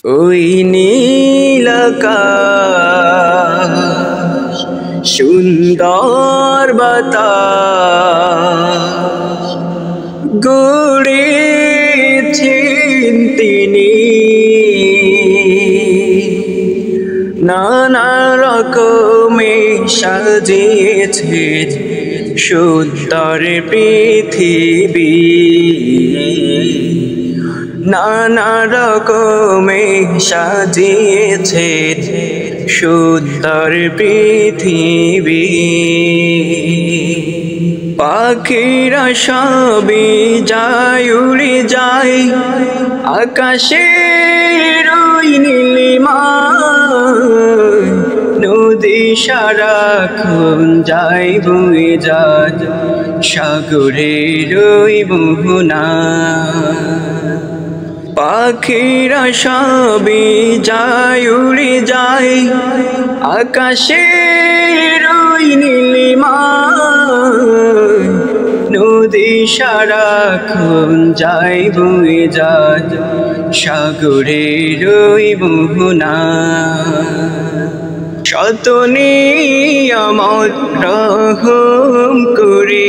ওই নীল আকাশ সুন্দর বাতাস গড়েছেন তিনি নানা রকমে সাজিয়েছেন সুন্দর পৃথিবী নানা রকমে সাজিয়েছেন সুন্দর পৃথিবী পাখিরা সবই যায় উড়ে যায় আকাশের ওই নীলিমায় নদী সারাক্ষণ যায় বয়ে যায় সাগরের ওই মোহনায় পাখিরা সবই যায় উড়ে যায় আকাশের ওই নীলিমায় নদী সারাক্ষণ যায় বয়ে যায় সাগরের ওই মোহনায় শত নিয়ামত রহম করে